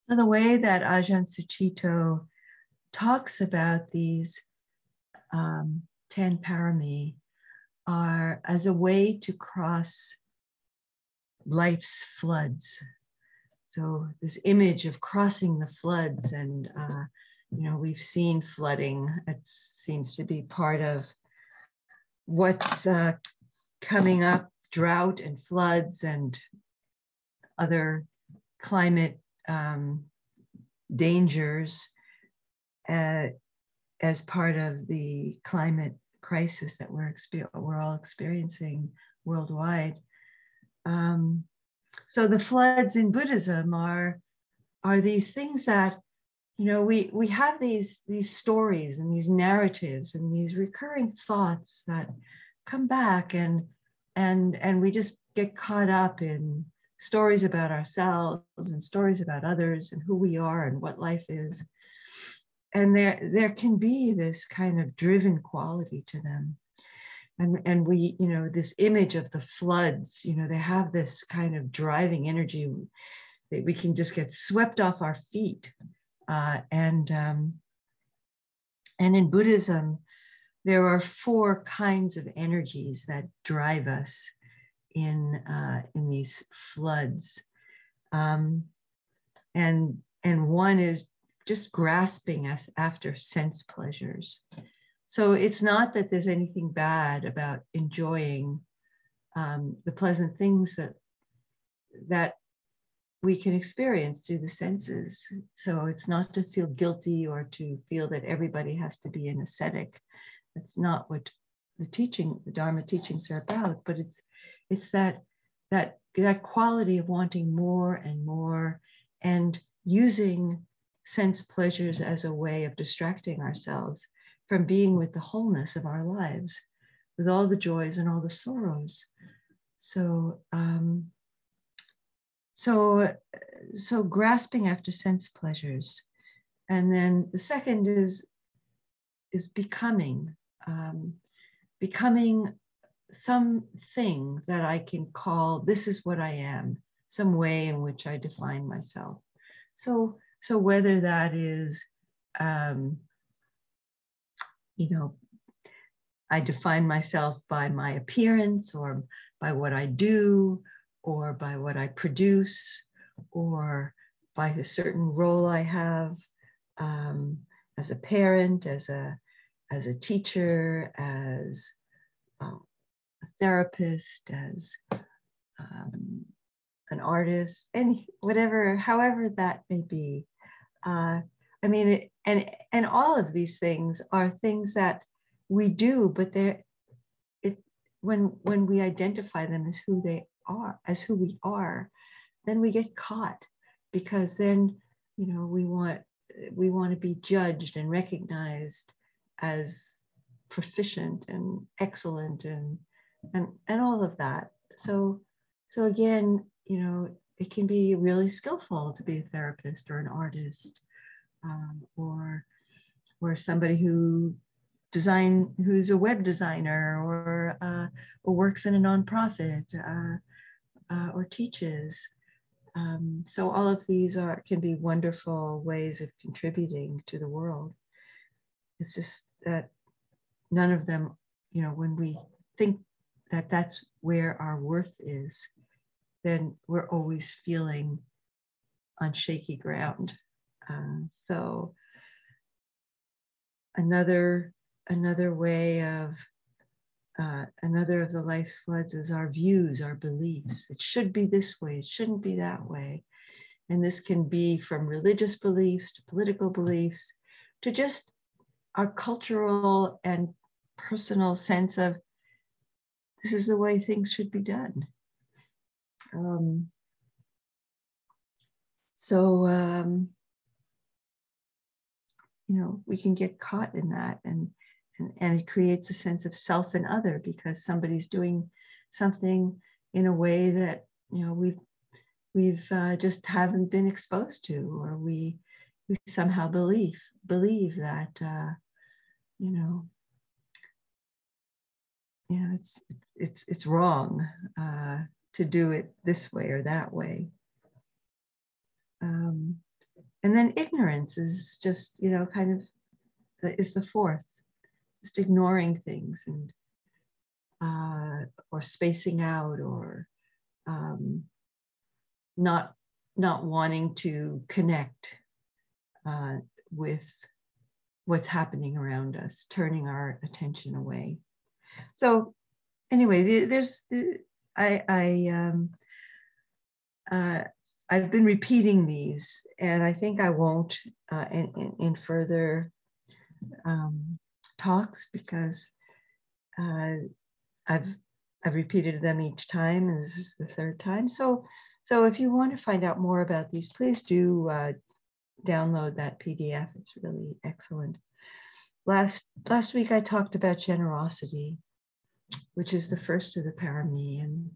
So the way that Ajahn Sucitto talks about these 10 parami are as a way to cross life's floods. So this image of crossing the floods, and we've seen flooding. It seems to be part of what's coming up, drought and floods and other climate dangers as part of the climate crisis that we're all experiencing worldwide. So the floods in Buddhism are these things that, we have these stories and these narratives and these recurring thoughts that come back, and we just get caught up in stories about ourselves and stories about others and who we are and what life is. And there can be this kind of driven quality to them. And we, this image of the floods, they have this kind of driving energy that we can just get swept off our feet. And in Buddhism, there are 4 kinds of energies that drive us in these floods. And one is just grasping us after sense pleasures. So it's not that there's anything bad about enjoying the pleasant things that we can experience through the senses. So it's not to feel guilty or to feel that everybody has to be an ascetic. That's not what the Dharma teachings are about. But it's that quality of wanting more and more, and using sense pleasures as a way of distracting ourselves from being with the wholeness of our lives, with all the joys and all the sorrows. So grasping after sense pleasures. And then the second is becoming something that I can call, this is what I am, some way in which I define myself. So whether that is, I define myself by my appearance, or by what I do, or by what I produce, or by a certain role I have as a parent, as a teacher, as a therapist, as an artist, however that may be. And all of these things are things that we do, but when we identify them as who they are, as who we are, then we get caught, because then we want to be judged and recognized as proficient and excellent and all of that. So again, it can be really skillful to be a therapist or an artist, or somebody who's a web designer, or works in a nonprofit, or teaches. So all of these can be wonderful ways of contributing to the world. It's just that none of them, when we think that that's where our worth is, then we're always feeling on shaky ground. So another way of another of the life's floods is our views, our beliefs. It should be this way, it shouldn't be that way. And this can be from religious beliefs to political beliefs to just our cultural and personal sense of this is the way things should be done. We can get caught in that, and it creates a sense of self and other, because somebody's doing something in a way that we've just haven't been exposed to, or we somehow believe that it's wrong to do it this way or that way. And then ignorance is just, you know, kind of is the fourth, just ignoring things and or spacing out, or not wanting to connect with what's happening around us, turning our attention away. So anyway, I've been repeating these, and I think I won't in further talks, because I've repeated them each time, and this is the third time. So if you want to find out more about these, please do download that PDF. It's really excellent. Last week I talked about generosity, which is the first of the Parami, and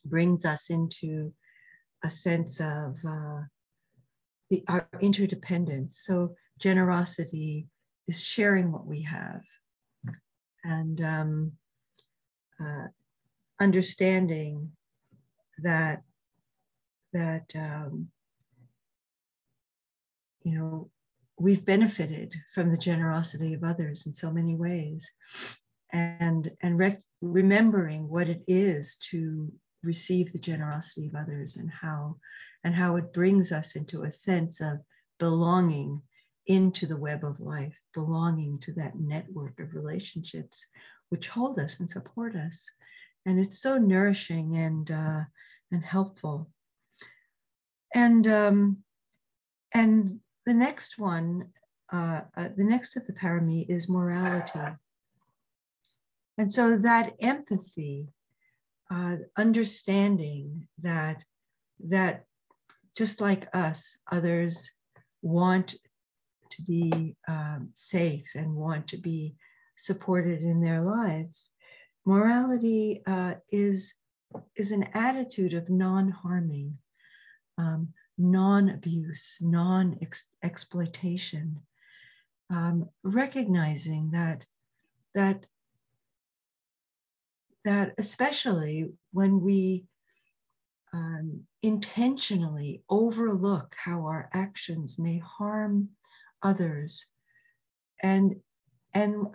brings us into a sense of our interdependence. So generosity is sharing what we have, and understanding that you know, we've benefited from the generosity of others in so many ways, and remembering what it is to receive the generosity of others, and how it brings us into a sense of belonging into the web of life, belonging to that network of relationships which hold us and support us. And it's so nourishing and helpful. And the next one, the next of the Parami is morality. And so that empathy, understanding that just like us, others want to be safe and want to be supported in their lives. Morality is an attitude of non-harming, non-abuse, non-exploitation, recognizing that especially when we intentionally overlook how our actions may harm others, and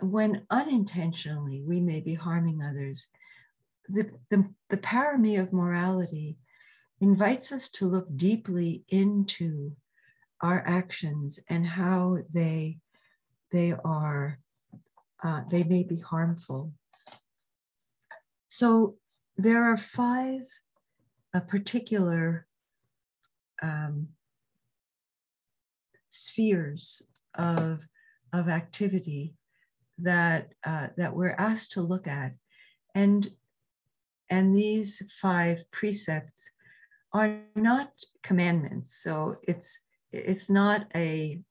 when unintentionally we may be harming others, the Parami of morality invites us to look deeply into our actions and how they may be harmful. So there are 5 particular spheres of activity that we're asked to look at, and these 5 precepts are not commandments. So it's not a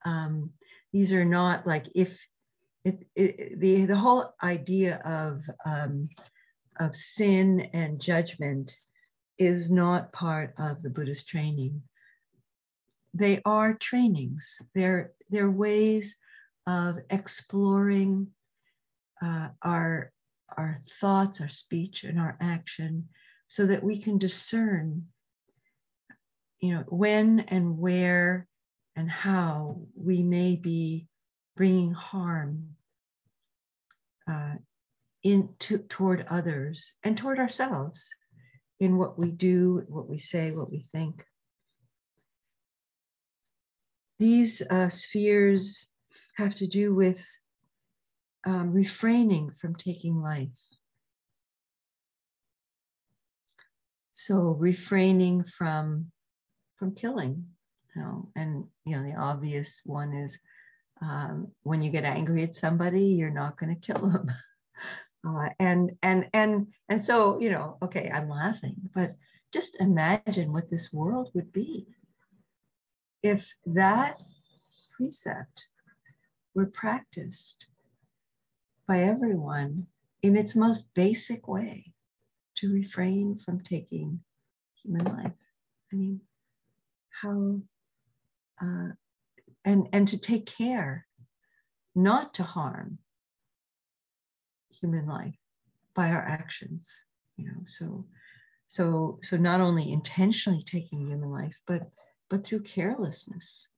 these are not like, if the whole idea of sin and judgment is not part of the Buddhist training. They are trainings. They're ways of exploring our thoughts, our speech, and our action, so that we can discern, you know, when and where and how we may be bringing harm toward others and toward ourselves in what we do, what we say, what we think. These spheres have to do with refraining from taking life. So refraining from killing, you know, and you know, the obvious one is when you get angry at somebody, you're not going to kill them. And so, you know, okay, I'm laughing, but just imagine what this world would be if that precept were practiced by everyone in its most basic way, to refrain from taking human life. I mean, how, and to take care not to harm human life by our actions, you know, so not only intentionally taking human life, but through carelessness,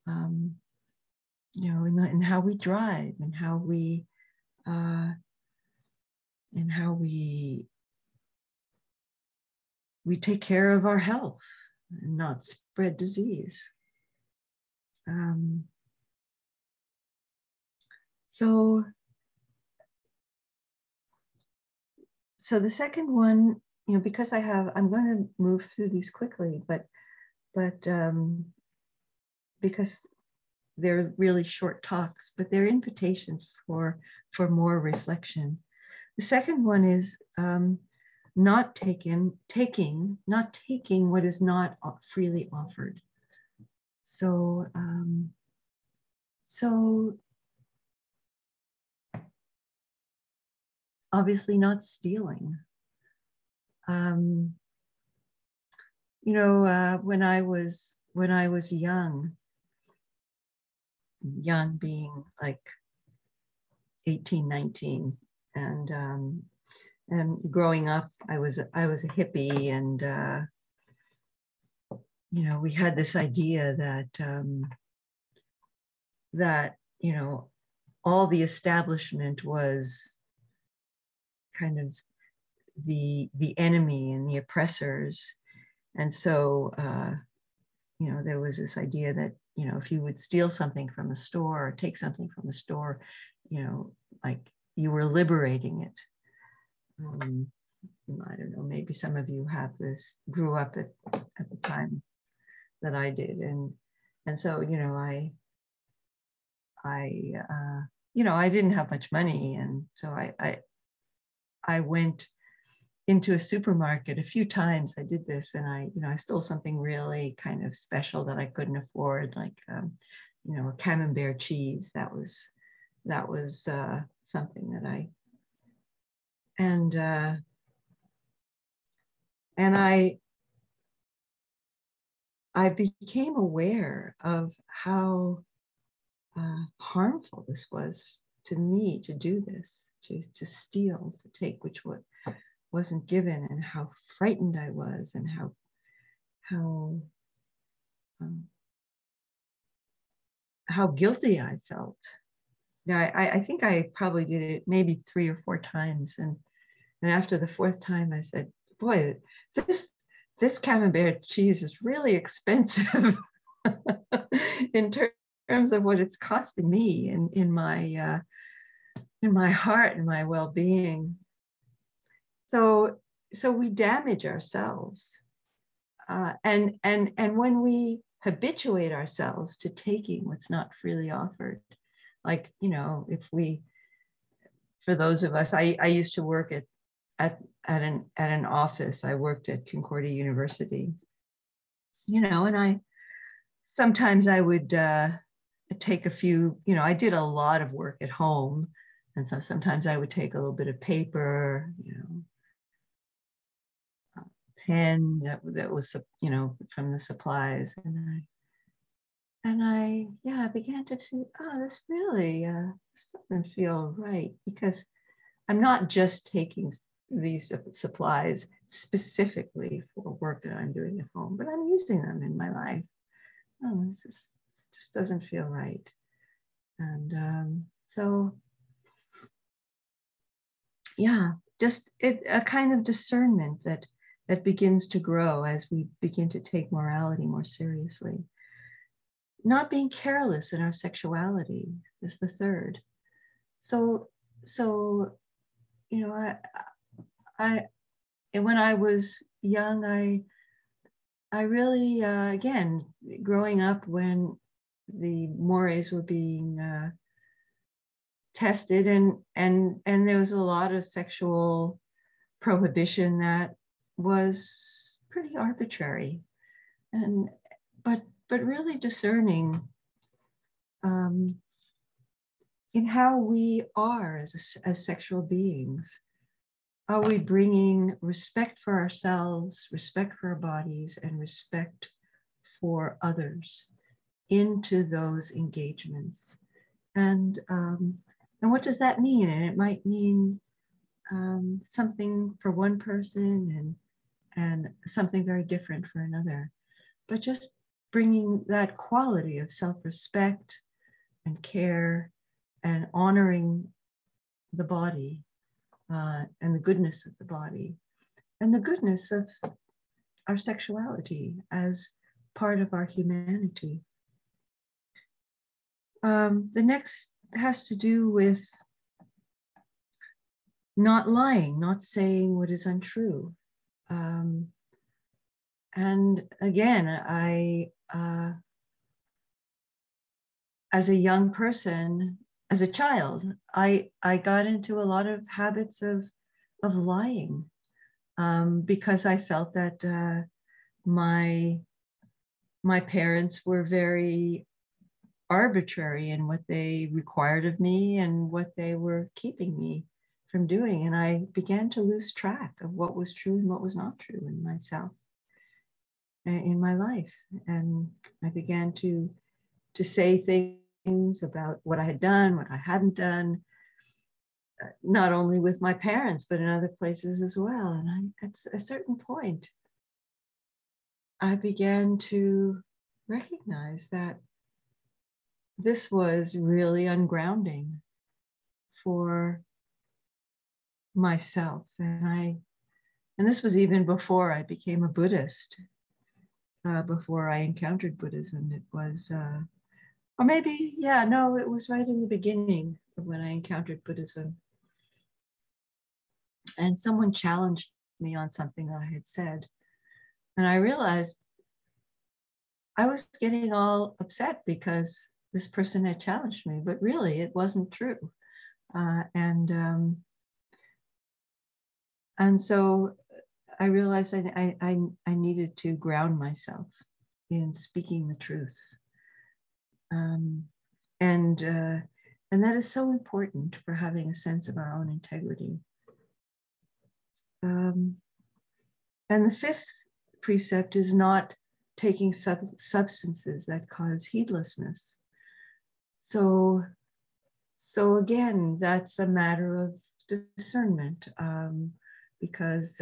you know, in how we drive and how we take care of our health and not spread disease. So the second one, you know, because I'm going to move through these quickly, but because they're really short talks, but they're invitations for more reflection. The second one is not taking what is not freely offered. So obviously not stealing. You know, when I was young being like 18, 19, and growing up, I was a hippie, and you know, we had this idea that you know, all the establishment was kind of the enemy and the oppressors, and so you know, there was this idea that, you know, if you would steal something from a store or take something from a store, you know, like you were liberating it. I don't know, maybe some of you grew up at the time that I did. And so, you know, you know, I didn't have much money. And so I went into a supermarket a few times. I did this, and I stole something really kind of special that I couldn't afford, like, you know, a camembert cheese. That was something that I became aware of how harmful this was to me, to do this, to steal, to take which wasn't given, and how frightened I was, and how guilty I felt. Now, I think I probably did it maybe 3 or 4 times, and after the 4th time, I said, "Boy, this camembert cheese is really expensive in terms of what it's costing me in my heart and my well-being." So we damage ourselves, and when we habituate ourselves to taking what's not freely offered, like, you know, for those of us, I used to work at an office. I worked at Concordia University, you know, and sometimes I would take a few, you know, I did a lot of work at home, and so sometimes I would take a little bit of paper, you know, pen that was, you know, from the supplies, and I began to feel, oh, this really this doesn't feel right, because I'm not just taking these supplies specifically for work that I'm doing at home, but I'm using them in my life. Oh, this just doesn't feel right. And so, yeah, just a kind of discernment that begins to grow as we begin to take morality more seriously. Not being careless in our sexuality is the third. So you know, when I was young, I really, again, growing up when the mores were being tested, and there was a lot of sexual prohibition that was pretty arbitrary, but really discerning in how we are as sexual beings. Are we bringing respect for ourselves, respect for our bodies, and respect for others into those engagements? And what does that mean? And it might mean something for one person and something very different for another. But just bringing that quality of self-respect and care and honoring the body and the goodness of the body and the goodness of our sexuality as part of our humanity. The next has to do with not lying, not saying what is untrue. And again, as a young person, as a child, I got into a lot of habits of lying because I felt that my parents were very arbitrary in what they required of me and what they were keeping me from doing. And I began to lose track of what was true and what was not true in myself, in my life. And I began to say things about what I had done, what I hadn't done, not only with my parents, but in other places as well. And at a certain point, I began to recognize that this was really ungrounding for myself. And this was even before I became a Buddhist, before I encountered Buddhism. It was, or maybe, yeah, no, it was right in the beginning of when I encountered Buddhism. And someone challenged me on something that I had said. And I realized I was getting all upset because this person had challenged me, but really it wasn't true. And so I realized I needed to ground myself in speaking the truth. And that is so important for having a sense of our own integrity. And the fifth precept is not taking substances that cause heedlessness. So again, that's a matter of discernment, because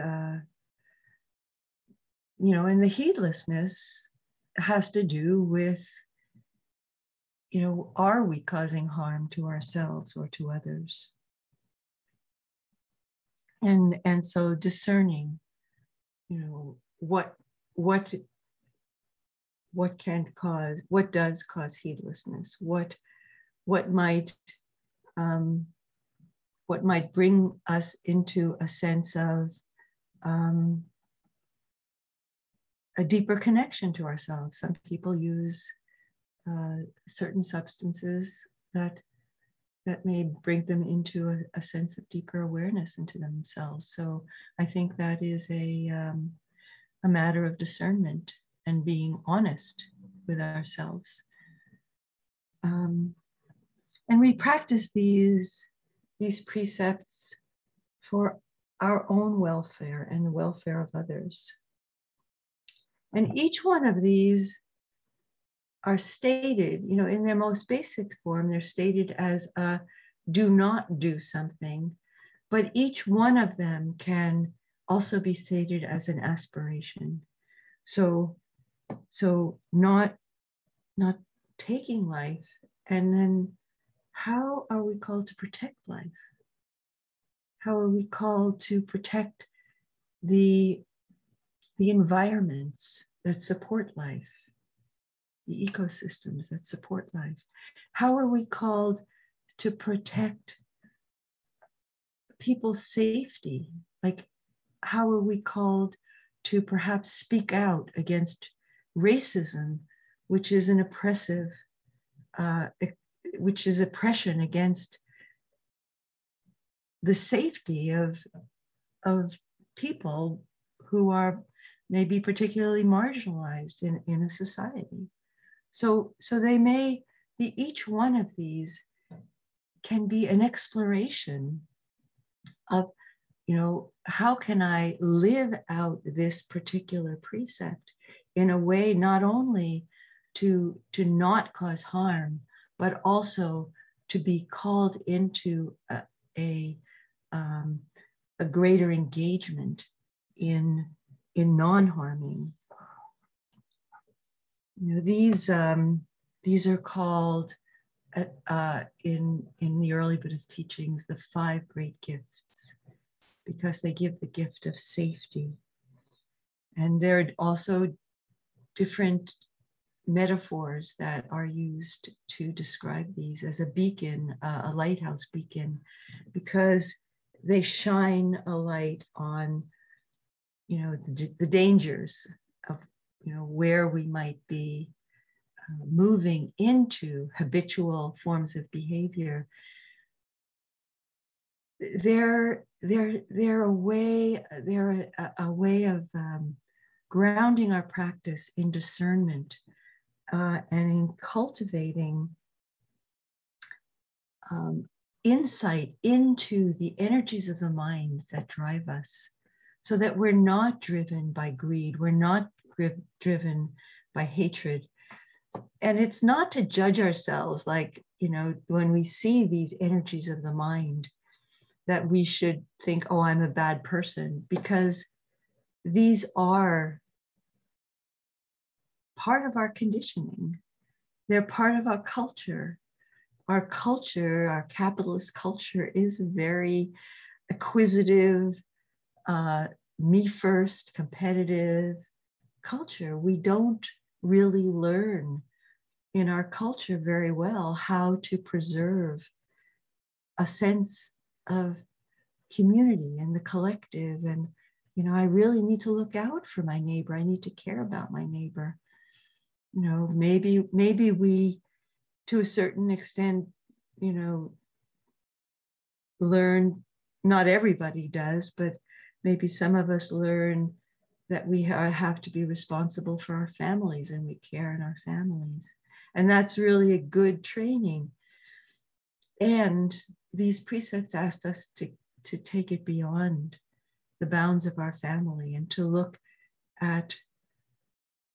and the heedlessness has to do with, are we causing harm to ourselves or to others? And so discerning, what does cause heedlessness? What might bring us into a sense of a deeper connection to ourselves. Some people use certain substances that may bring them into a sense of deeper awareness into themselves. So I think that is a matter of discernment and being honest with ourselves. And we practice these precepts for our own welfare and the welfare of others. And each one of these are stated, in their most basic form, they're stated as a do not do something, but each one of them can also be stated as an aspiration. So not taking life, and then how are we called to protect life? How are we called to protect the environments that support life, the ecosystems that support life? How are we called to protect people's safety? Like, how are we called to perhaps speak out against racism, which is an oppressive, which is oppression against the safety of people who are maybe particularly marginalized in a society. So they may be, each one of these can be an exploration of, how can I live out this particular precept in a way not only to not cause harm, but also to be called into a greater engagement in non-harming. these are called in the early Buddhist teachings the 5 great gifts, because they give the gift of safety. And there are also different metaphors that are used to describe these as a beacon, a lighthouse beacon, because they shine a light on, the dangers of, where we might be moving into habitual forms of behavior. They're a way of grounding our practice in discernment and in cultivating insight into the energies of the mind that drive us, so that we're not driven by greed, we're not driven by hatred. And it's not to judge ourselves, like, when we see these energies of the mind, that we should think, oh, I'm a bad person, because these are part of our conditioning. They're part of our culture. Our culture, our capitalist culture, is a very acquisitive, me first, competitive culture. We don't really learn in our culture very well how to preserve a sense of community and the collective. And, I really need to look out for my neighbor. I need to care about my neighbor. Maybe we, to a certain extent, learn, not everybody does, but maybe some of us learn that we have to be responsible for our families, and we care in our families. And that's really a good training. And these precepts asked us to take it beyond the bounds of our family and to look at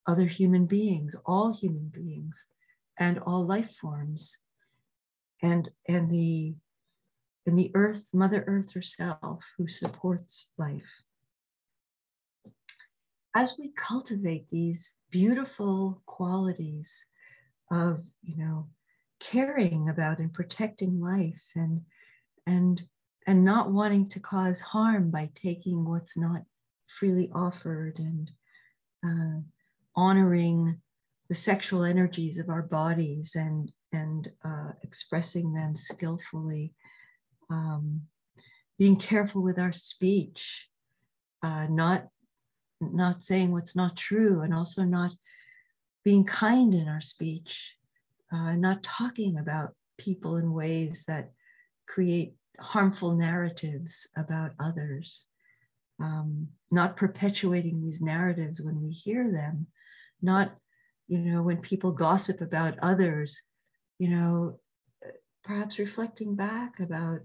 other human beings, all human beings, and all life forms, and the earth, Mother Earth herself, who supports life. As we cultivate these beautiful qualities of, caring about and protecting life, and not wanting to cause harm by taking what's not freely offered, and honoring the sexual energies of our bodies, and expressing them skillfully, being careful with our speech, not saying what's not true, and also not being kind in our speech, not talking about people in ways that create harmful narratives about others, not perpetuating these narratives when we hear them, not, when people gossip about others, perhaps reflecting back about,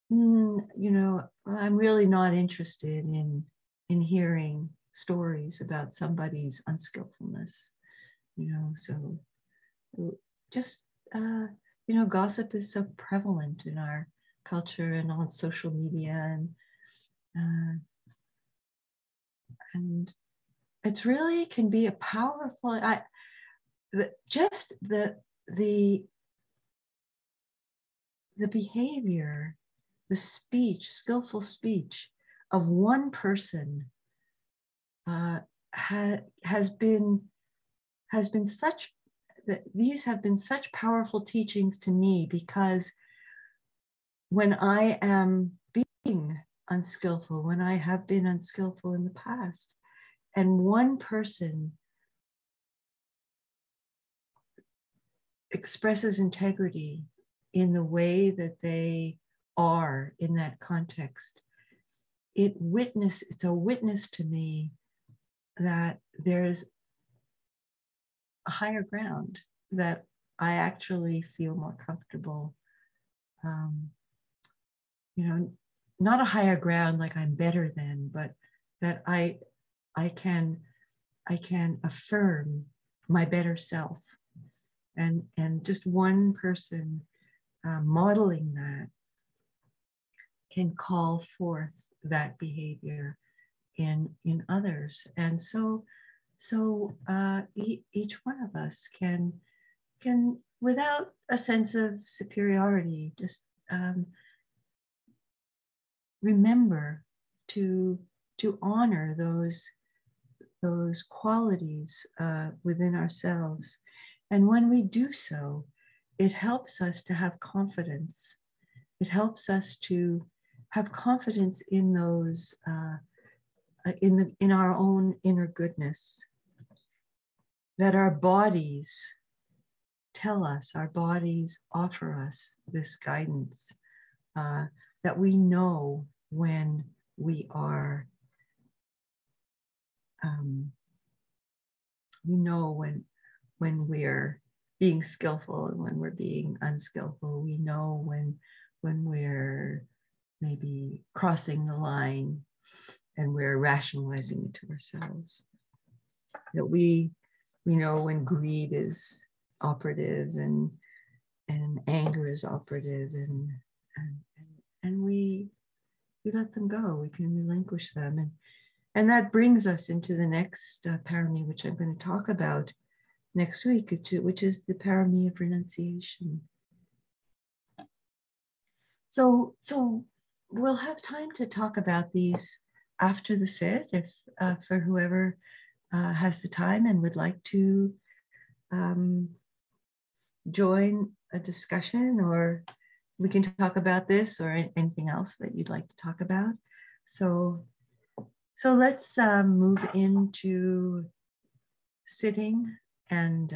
I'm really not interested in hearing stories about somebody's unskillfulness, so just, gossip is so prevalent in our culture and on social media, and it's really can be a powerful, just the behavior, the speech, skillful speech of one person has been such, that these have been such powerful teachings to me, because when I am being unskillful, when I have been unskillful in the past, and one person expresses integrity in the way that they are in that context, it's a witness to me that there's a higher ground, that I actually feel more comfortable, not a higher ground like I'm better than, but that I can affirm my better self, and just one person modeling that can call forth that behavior in others. And so So each one of us can, without a sense of superiority, just remember to honor those qualities within ourselves. And when we do so, it helps us to have confidence. It helps us to have confidence in those in our own inner goodness, that our bodies tell us, our bodies offer us this guidance, that we know when we are, we know when we're being skillful and when we're being unskillful. We know when we're maybe crossing the line and we're rationalizing it to ourselves. That we know when greed is operative and anger is operative, and we let them go. We can relinquish them, and that brings us into the next parami, which I'm going to talk about next week, which is the parami of renunciation. So we'll have time to talk about these after the sit, if for whoever has the time and would like to join a discussion, or we can talk about this or anything else that you'd like to talk about. So let's move into sitting and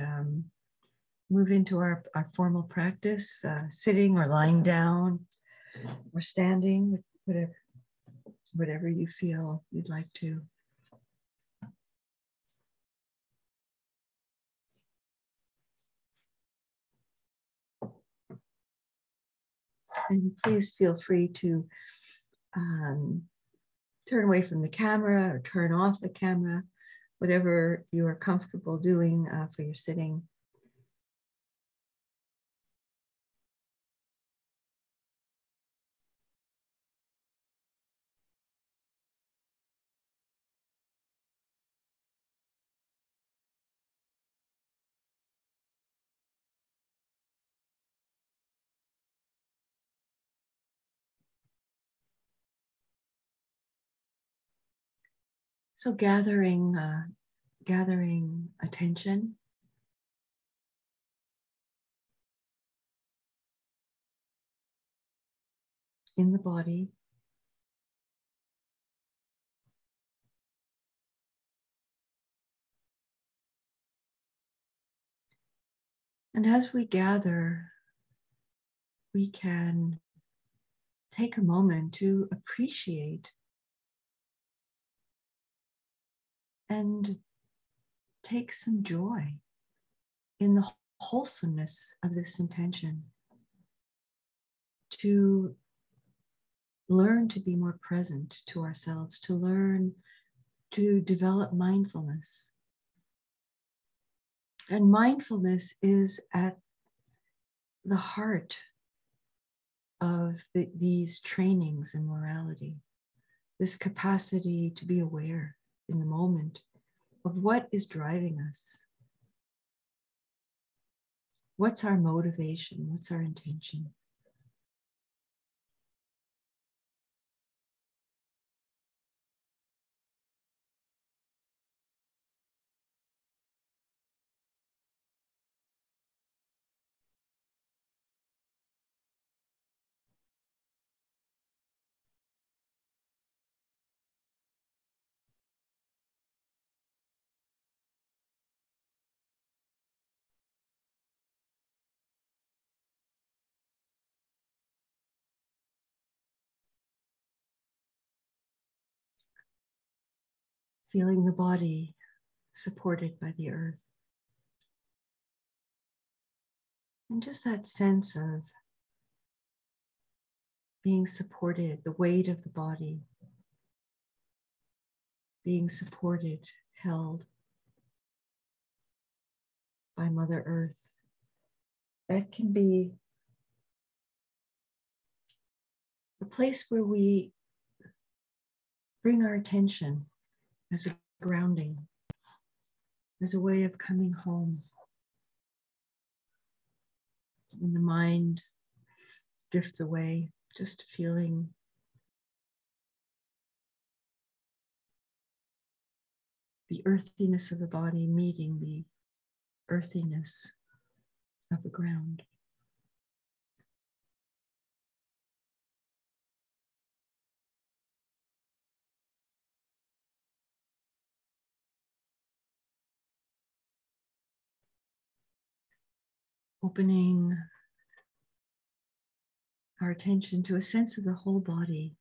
move into our formal practice, sitting or lying down or standing, whatever you feel you'd like to. And please feel free to turn away from the camera or turn off the camera, whatever you are comfortable doing for your sitting. So gathering attention in the body. And as we gather, we can take a moment to appreciate and take some joy in the wholesomeness of this intention, to learn to be more present to ourselves, to learn to develop mindfulness. And mindfulness is at the heart of these trainings in morality, this capacity to be aware in the moment of what is driving us. What's our motivation? What's our intention? Feeling the body supported by the earth. And just that sense of being supported, the weight of the body, being supported, held by Mother Earth. That can be a place where we bring our attention as a grounding. as a way of coming home. When the mind drifts away, just feeling the earthiness of the body meeting the earthiness of the ground. Opening our attention to a sense of the whole body.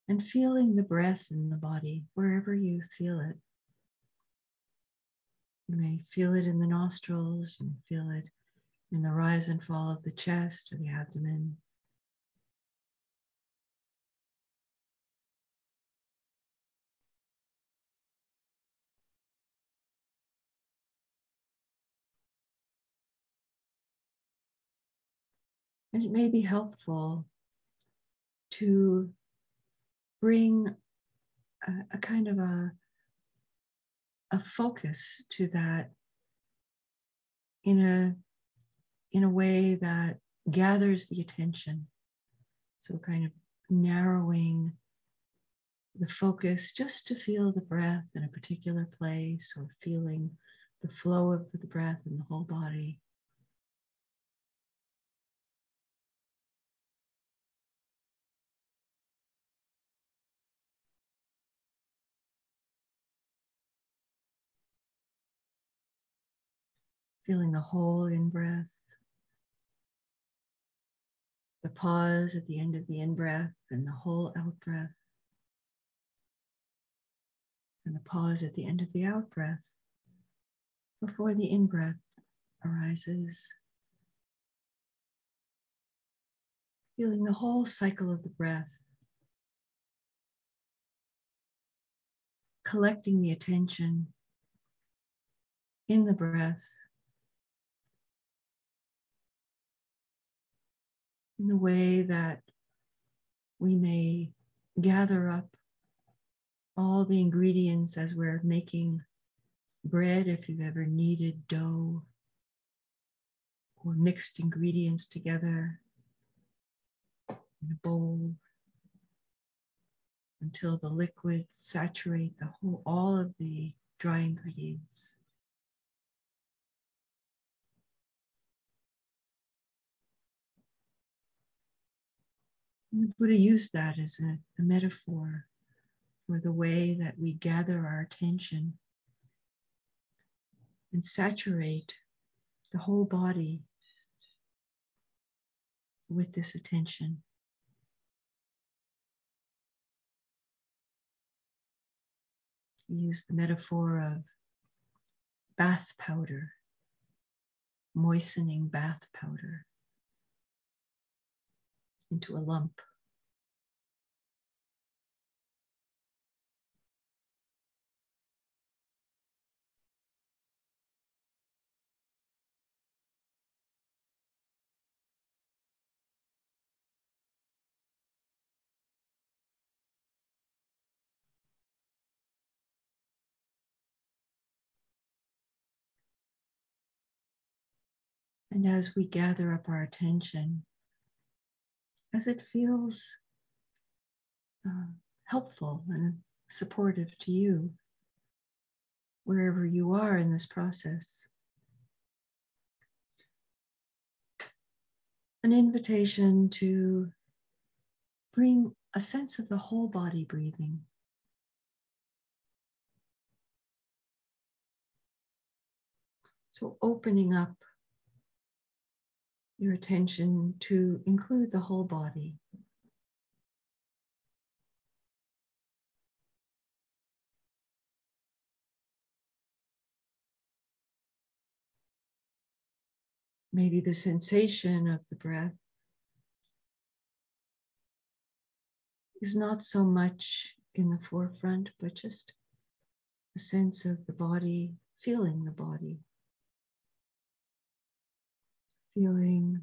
And feeling the breath in the body wherever you feel it. You may feel it in the nostrils, and feel it in the rise and fall of the chest or the abdomen. And it may be helpful to bring a kind of a focus to that in a way that gathers the attention. So kind of narrowing the focus just to feel the breath in a particular place, or feeling the flow of the breath in the whole body. Feeling the whole in-breath, the pause at the end of the in-breath, and the whole out-breath, and the pause at the end of the out-breath before the in-breath arises. Feeling the whole cycle of the breath, collecting the attention in the breath, in the way that we may gather up all the ingredients as we're making bread, if you've ever kneaded dough or mixed ingredients together in a bowl until the liquids saturate all of the dry ingredients. And the Buddha used that as a metaphor for the way that we gather our attention and saturate the whole body with this attention. He used the metaphor of bath powder, moistening bath powder into a lump. And as we gather up our attention, as it feels helpful and supportive to you, wherever you are in this process, an invitation to bring a sense of the whole body breathing. So opening up your attention to include the whole body. Maybe the sensation of the breath is not so much in the forefront, but just a sense of the body, feeling the body, feeling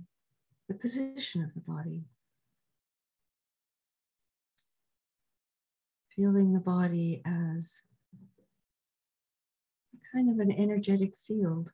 the position of the body, Feeling the body as kind of an energetic field.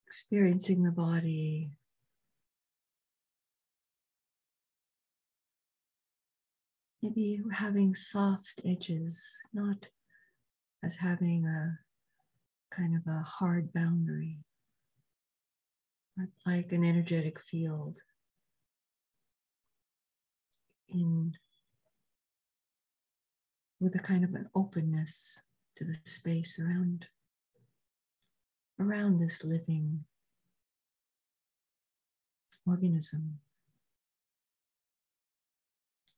Experiencing the body maybe having soft edges, not as having a kind of a hard boundary, but like an energetic field in with a kind of an openness to the space around this living organism,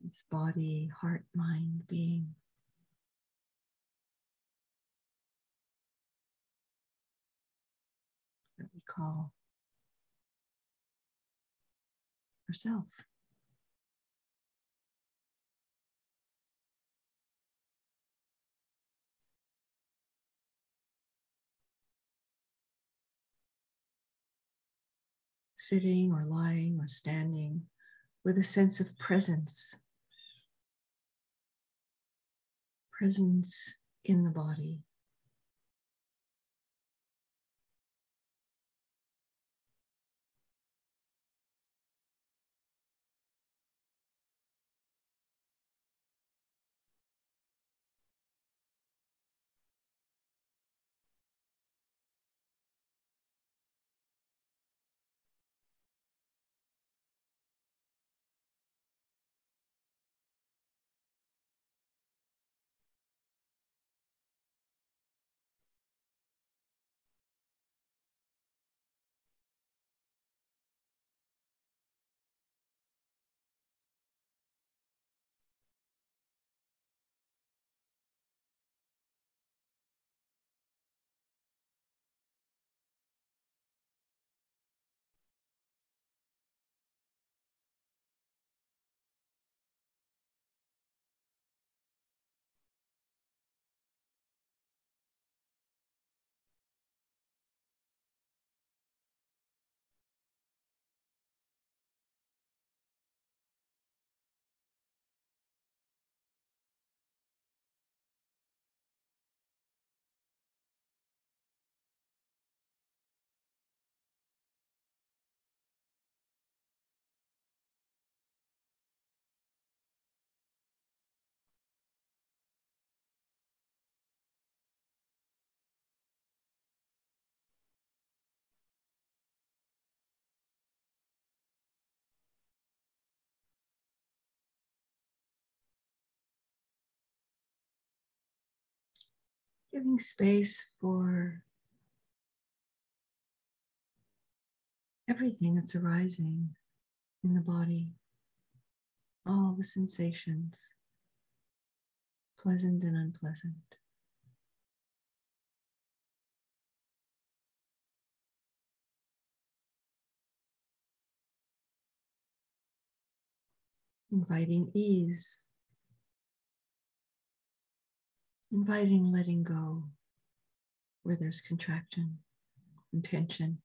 its body, heart, mind, being. That we call ourself. Sitting or lying or standing with a sense of presence in the body. Giving space for everything that's arising in the body, all the sensations, pleasant and unpleasant. Inviting ease, inviting letting go where there's contraction and tension.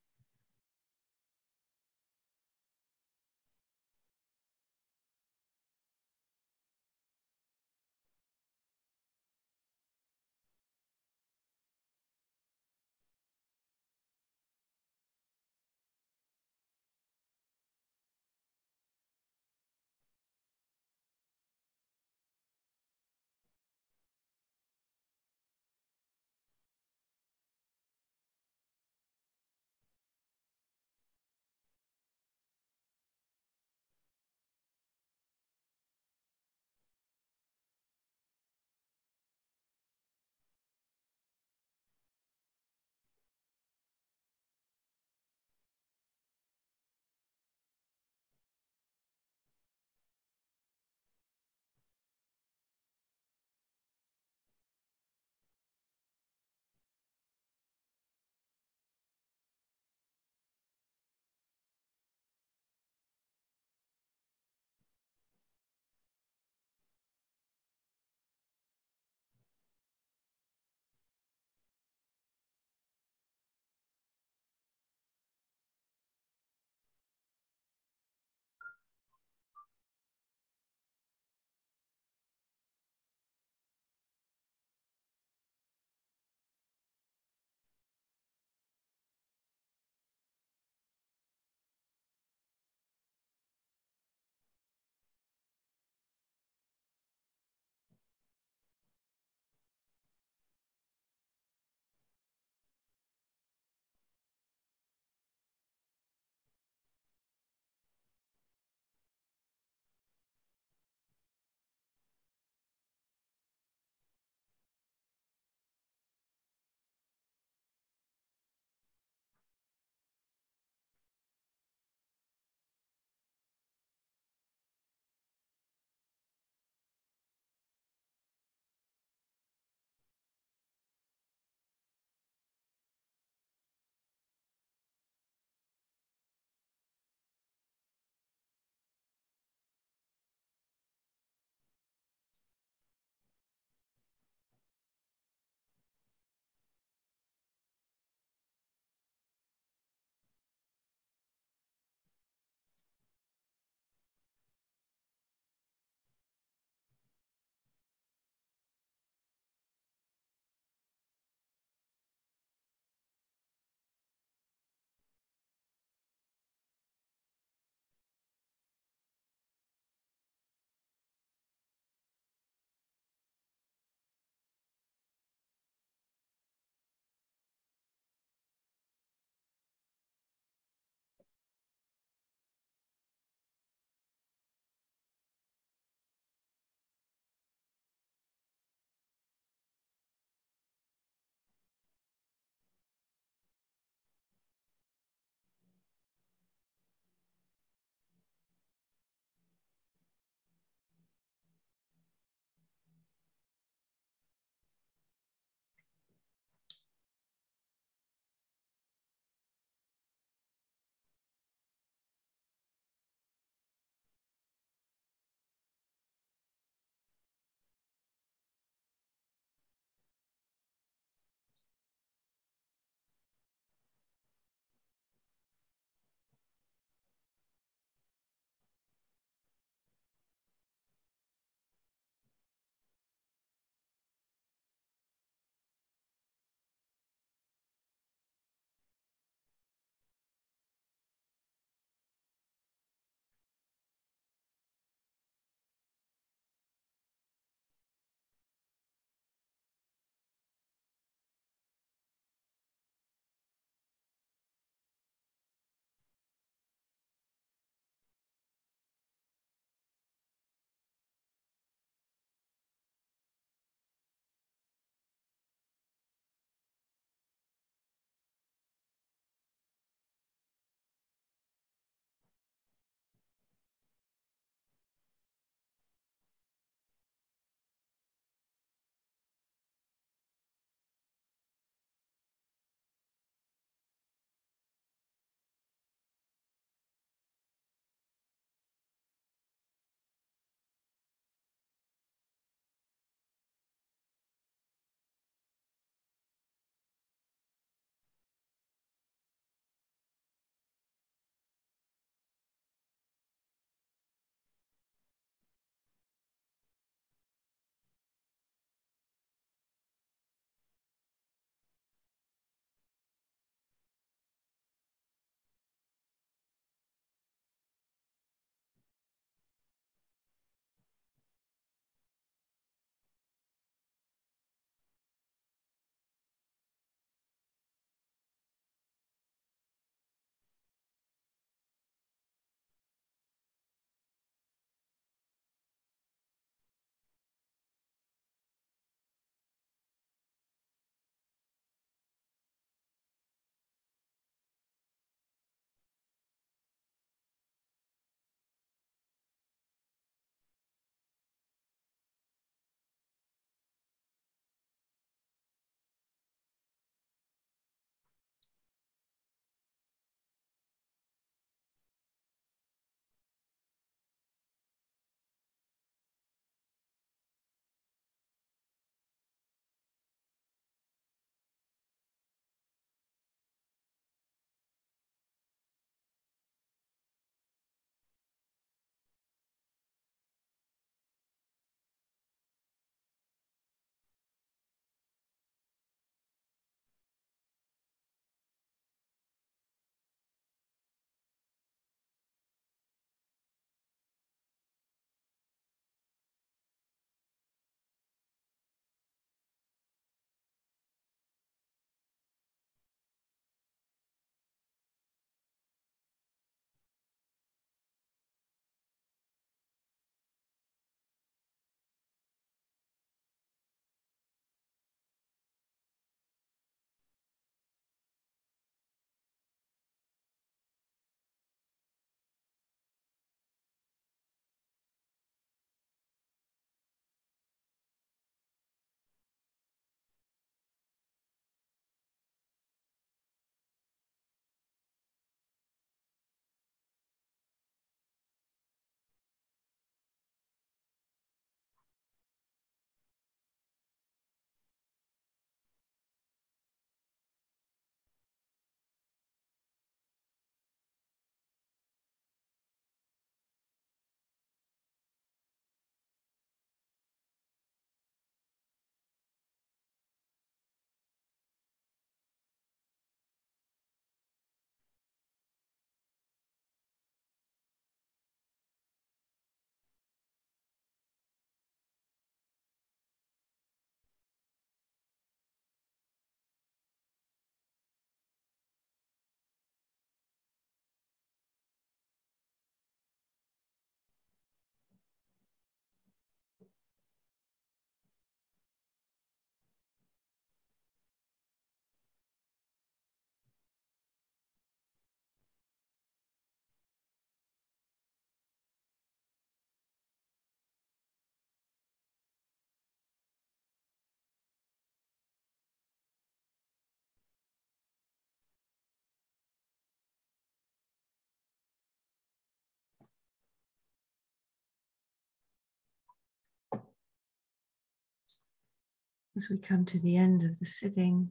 As we come to the end of the sitting,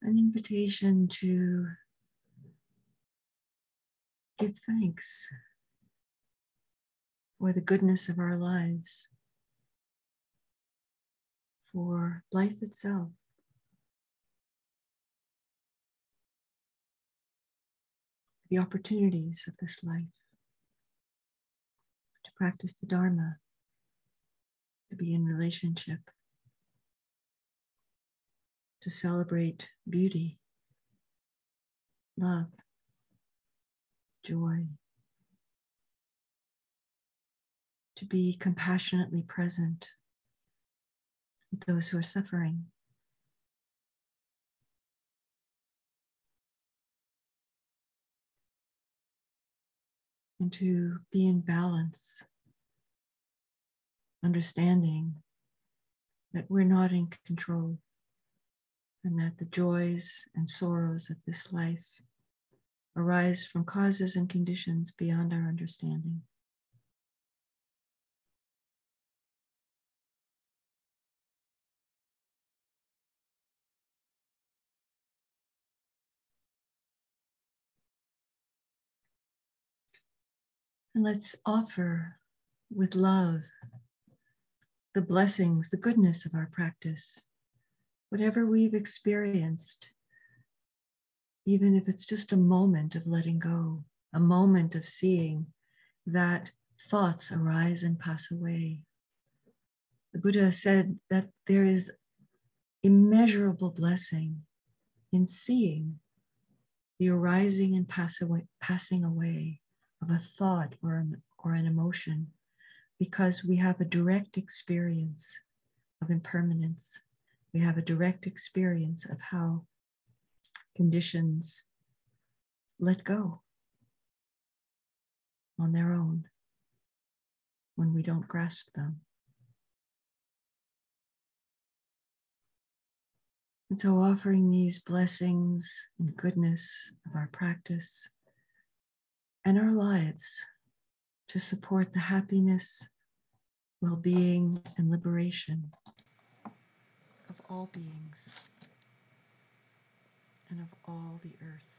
an invitation to give thanks for the goodness of our lives, for life itself, the opportunities of this life, to practice the Dharma, to be in relationship, to celebrate beauty, love, joy, to be compassionately present with those who are suffering, and to be in balance, understanding that we're not in control and that the joys and sorrows of this life arise from causes and conditions beyond our understanding. And let's offer with love the blessings, the goodness of our practice, whatever we've experienced, even if it's just a moment of letting go, a moment of seeing that thoughts arise and pass away. The Buddha said that there is immeasurable blessing in seeing the arising and passing away of a thought or an emotion, because we have a direct experience of impermanence. We have a direct experience of how conditions let go on their own when we don't grasp them. And so offering these blessings and goodness of our practice and our lives to support the happiness, well-being, and liberation of all beings and of all the earth.